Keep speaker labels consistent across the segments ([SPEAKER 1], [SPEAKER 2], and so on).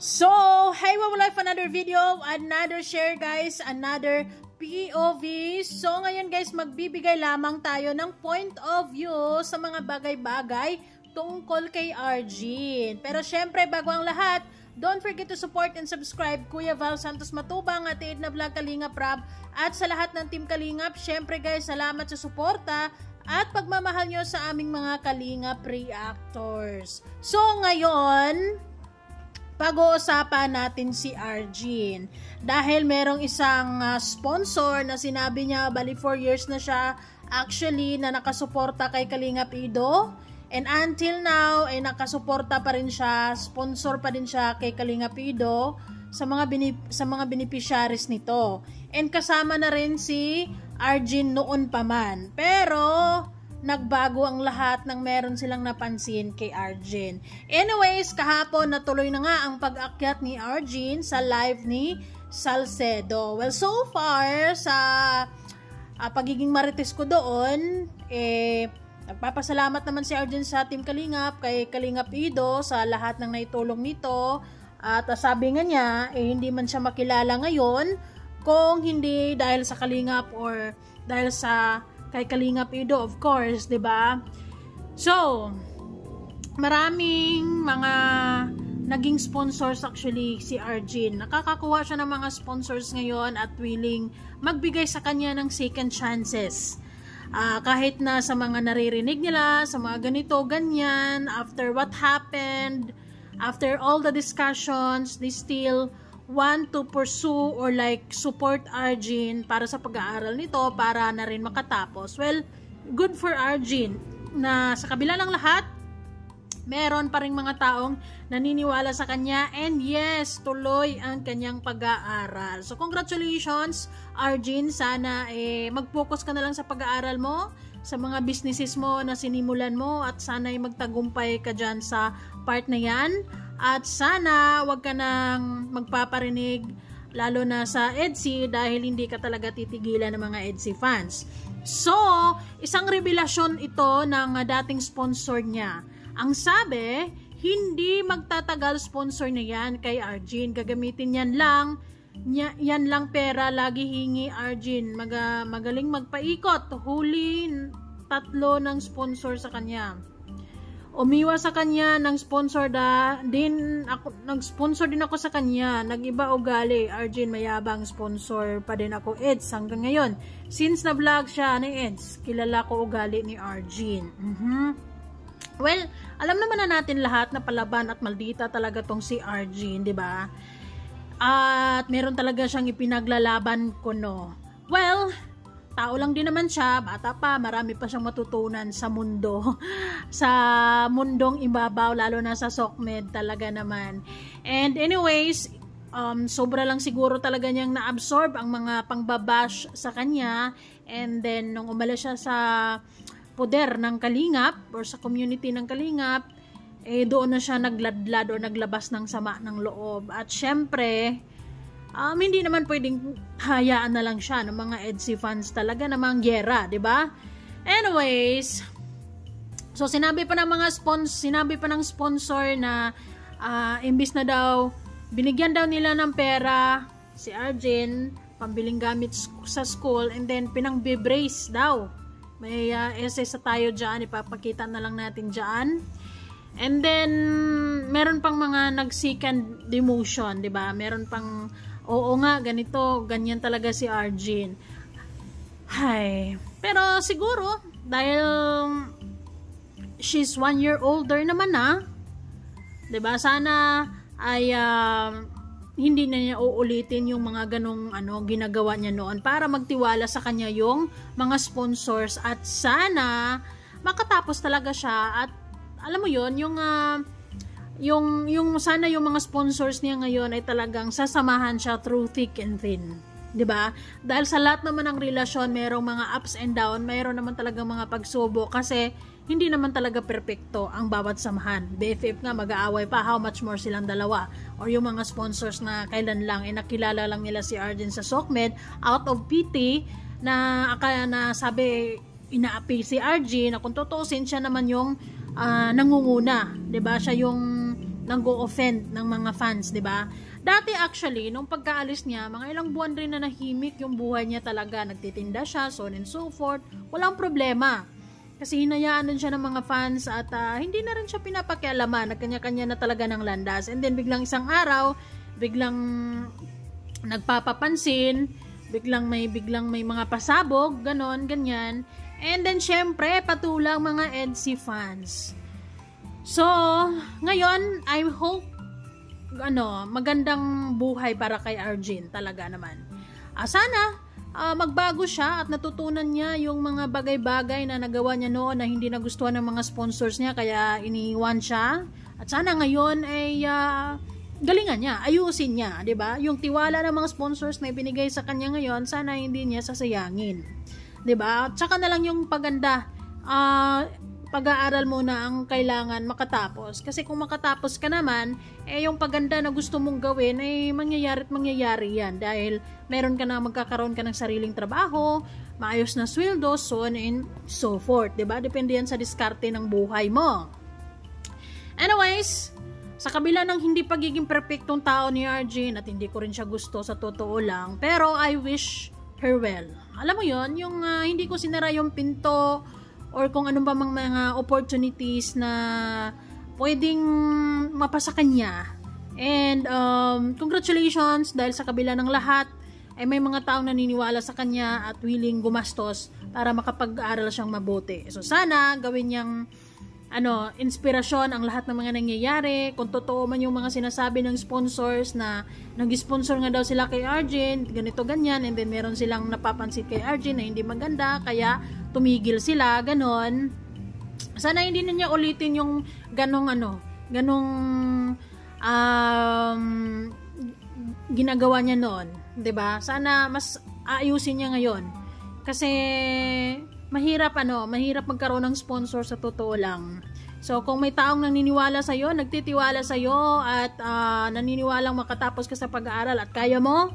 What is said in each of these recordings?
[SPEAKER 1] So, hey, we will live another video, another share guys, another POV. So, ngayon guys, magbibigay lamang tayo ng point of view sa mga bagay-bagay tungkol kay Arjin. Pero syempre, bago ang lahat, don't forget to support and subscribe Kuya Val Santos Matubang at Edna Vlog Kalingap Rab. At sa lahat ng Team Kalingap, syempre guys, salamat sa suporta at pagmamahal nyo sa aming mga Kalingap reactors. So, ngayon, pag-uusapan natin si Arjin dahil merong isang sponsor na sinabi niya bali 4 years na siya actually na nakasuporta kay Kalingap Ido, and until now ay nakasuporta pa rin siya, sponsor pa din siya kay Kalingap Ido sa mga beneficiaries nito, and kasama na rin si Arjin noon pa man, pero nagbago ang lahat nang meron silang napansin kay Arjin. Anyways, kahapon natuloy na nga ang pag-akyat ni Arjin sa live ni Salcedo. Well, so far sa pagiging marites ko doon, nagpapasalamat naman si Arjin sa Team Kalingap, kay Kalingap Ido sa lahat ng naitulong nito. At sabi nga niya, hindi man siya makilala ngayon kung hindi dahil sa Kalingap or dahil sa kay Kalingap Ido, of course, 'di ba? So, maraming mga naging sponsors actually si Arjin. Nakakakuha siya ng mga sponsors ngayon at willing magbigay sa kanya ng second chances. Kahit na sa mga naririnig nila, sa mga ganito, ganyan, after what happened, after all the discussions, they still want to pursue or like support Arjin para sa pag-aaral nito para na rin makatapos. Well, good for Arjin na sa kabila ng lahat, meron pa rin mga taong naniniwala sa kanya, and yes, tuloy ang kanyang pag-aaral. So, congratulations Arjin, sana mag-focus ka na lang sa pag-aaral mo, sa mga businesses mo na sinimulan mo, at sana magtagumpay ka dyan sa part na yan. At sana wag ka nang magpaparinig lalo na sa EDSI dahil hindi ka talaga titigilan ng mga EDSI fans. So, isang revelasyon ito ng dating sponsor niya. Ang sabi, hindi magtatagal sponsor na yan kay Arjin. Gagamitin yan lang pera, lagi hingi Arjin. Magaling magpaikot. Huli 3 ng sponsor sa kanya. Umiwa sa kanya ng sponsor nag-sponsor din ako sa kanya, nag-iba ugali. Arjin, mayabang, sponsor pa din ako EDS hanggang ngayon. Since na-vlog siya ng EDS, kilala ko ugali ni Arjin. Well, alam naman na natin lahat na palaban at maldita talaga tong si Arjin, di ba? At meron talaga siyang ipinaglalaban ko, no. Well, tao lang din naman siya, bata pa, marami pa siyang matutunan sa mundo, sa mundong ibabaw, lalo na sa SOCMED talaga naman. And anyways, sobra lang siguro talaga niyang na-absorb ang mga pangbabash sa kanya, and then nung umalis siya sa poder ng Kalingap or sa community ng Kalingap, doon na siya nagladlad o naglabas ng sama ng loob. At syempre, hindi naman pwedeng hayaan na lang siya ng mga EDSI fans talaga na mangyera, 'di ba? Anyways, so sinabi pa ng sponsor na imbis na daw binigyan daw nila ng pera si Arjin pambiling gamit sa school, and then pinang-brace daw. May essay sa tayo diyan, ipapakita na lang natin diyan. And then meron pang mga nag-second demotion, 'di ba? Meron pang oo nga, ganito, ganyan talaga si Arjin. Hay. Pero siguro, dahil she's 1 year older naman na, 'di ba? Sana ay hindi na niya uulitin yung mga ganong ginagawa niya noon para magtiwala sa kanya yung mga sponsors, at sana makatapos talaga siya, at alam mo yon, yung sana yung mga sponsors niya ngayon ay talagang sasamahan siya through thick and thin, 'di ba? Dahil sa lahat naman ng relasyon, mayroong mga ups and down, mayroon naman talaga mga pagsubok, kasi hindi naman talaga perpekto ang bawat samahan. BFF nga mag-aaway pa, how much more silang dalawa, or yung mga sponsors na kailan lang nakilala lang nila si Arjin sa SOCMED out of pity, na akala na sabi inaapi si Arjin, na kung tutuusin siya naman yung nangunguna, 'di ba? Siya yung nag-o-offend ng mga fans, 'di ba? Dati actually, nung pagkaalis niya, mga ilang buwan rin na nahimik yung buhay niya talaga, nagtitinda siya, so on and so forth. Walang problema. Kasi hinayaan din siya ng mga fans at hindi na rin siya pinapakialaman, nagkanya-kanya na talaga ng landas. And then biglang isang araw, biglang nagpapapansin, biglang may mga pasabog, ganon, ganyan. And then syempre, patulang mga EDSI fans. So, ngayon, I hope magandang buhay para kay Arjun talaga naman. Sana magbago siya at natutunan niya yung mga bagay-bagay na nagawa niya noon na hindi nagustuhan ng mga sponsors niya kaya iniwan siya. At sana ngayon ay galingan niya, ayusin niya, 'di ba? Yung tiwala ng mga sponsors na ibinigay sa kanya ngayon, sana hindi niya sasayangin. 'Di ba? Tsaka na lang yung paganda. Pag-aaral muna ang kailangan makatapos. Kasi kung makatapos ka naman, yung paganda na gusto mong gawin ay mangyayari yan. Dahil meron ka na, magkakaroon ka ng sariling trabaho, maayos na sweldo, so on and so forth. Diba? Depende yan sa diskarte ng buhay mo. Anyways, sa kabila ng hindi pagiging perfectong tao ni Arjun at hindi ko rin siya gusto sa totoo lang, pero I wish her well. Alam mo yon, yung hindi ko sinara yung pinto or kung ano ba mga opportunities na pwedeng mapasa kanya. And congratulations dahil sa kabila ng lahat ay may mga taong naniniwala sa kanya at willing gumastos para makapag-aral siyang mabuti. So sana gawin niyang inspirasyon ang lahat ng mga nangyayari. Kung totoo man yung mga sinasabi ng sponsors na nag-sponsor nga daw sila kay Arjun, ganito ganyan, and then meron silang napapansin kay Arjun na hindi maganda, kaya tumigil sila, ganon. Sana hindi na niya ulitin yung ganong ginagawa niya noon, 'di ba? Sana mas ayusin niya ngayon. Kasi mahirap magkaroon ng sponsor sa totoo lang. So kung may taong naniniwala sa iyo, nagtitiwala sa iyo at naniniwalang makatapos ka sa pag-aaral at kaya mo,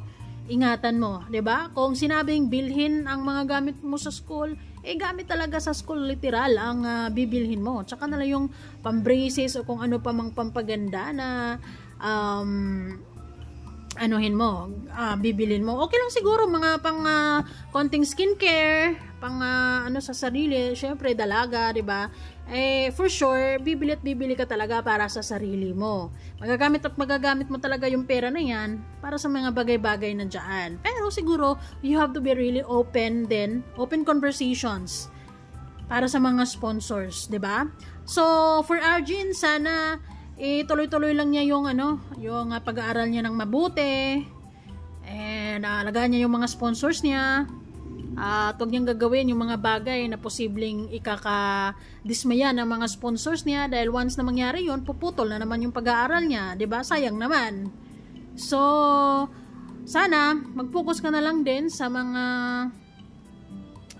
[SPEAKER 1] ingatan mo, 'di ba? Kung sinabing bilhin ang mga gamit mo sa school, gamit talaga sa school literal ang bibilhin mo. Tsaka na lang yung pambraces o kung ano pa mang pampaganda na bibilin mo. Okay lang siguro mga pang konting skincare, pang sa sarili, syempre dalaga, 'di ba? For sure, bibili ka talaga para sa sarili mo. Magagamit mo talaga yung pera na 'yan para sa mga bagay-bagay na diyan. Pero siguro, you have to be really open conversations para sa mga sponsors, 'di ba? So, for Arjun, sana tuloy-tuloy lang niya yung pag-aaral niya ng mabuti, and alagaan niya yung mga sponsors niya, at huwag niyang gagawin yung mga bagay na posibleng ikakadismaya ng mga sponsors niya, dahil once na mangyari yun, puputol na naman yung pag-aaral niya, 'di ba? Sayang naman. So sana mag-focus ka na lang din sa mga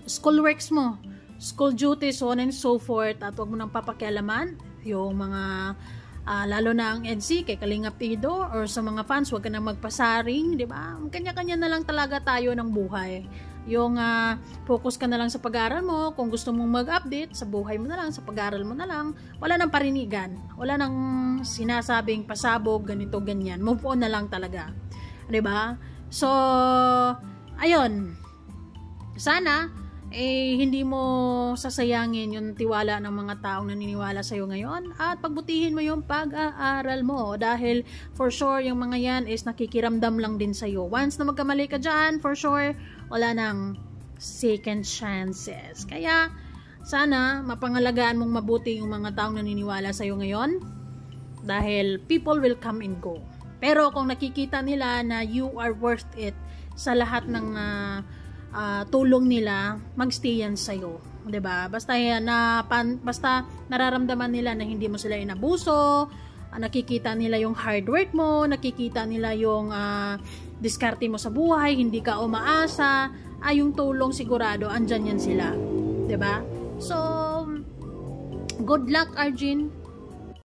[SPEAKER 1] school works mo, school duties, so on and so forth, at huwag mo nang papakialaman yung mga lalo na ang EDSI kay Kalingap Ido, or sa mga fans, huwag ka nang magpasaring, 'di ba? Kanya-kanya na lang talaga tayo ng buhay. Yung focus ka na lang sa pag-aaral mo. Kung gusto mong mag-update sa buhay mo na lang, sa pag-aaral mo na lang, wala nang parinigan, wala nang sinasabing pasabog, ganito, ganyan. Move on na lang talaga, 'di ba? So ayun, sana hindi mo sasayangin yung tiwala ng mga taong naniniwala sa'yo ngayon, at pagbutihin mo yung pag-aaral mo, dahil for sure yung mga yan is nakikiramdam lang din sa'yo. Once na magkamali ka dyan, for sure wala nang second chances. Kaya sana mapangalagaan mong mabuti yung mga taong naniniwala sa'yo ngayon, dahil people will come and go. Pero kung nakikita nila na you are worth it sa lahat ng tulong nila, magstay yan sa'yo, 'di ba? Basta nararamdaman nila na hindi mo sila inabuso, nakikita nila yung hard work mo, nakikita nila yung diskarte mo sa buhay, hindi ka umaasa, yung tulong sigurado andyan yan sila, 'di ba? So good luck, Arjun.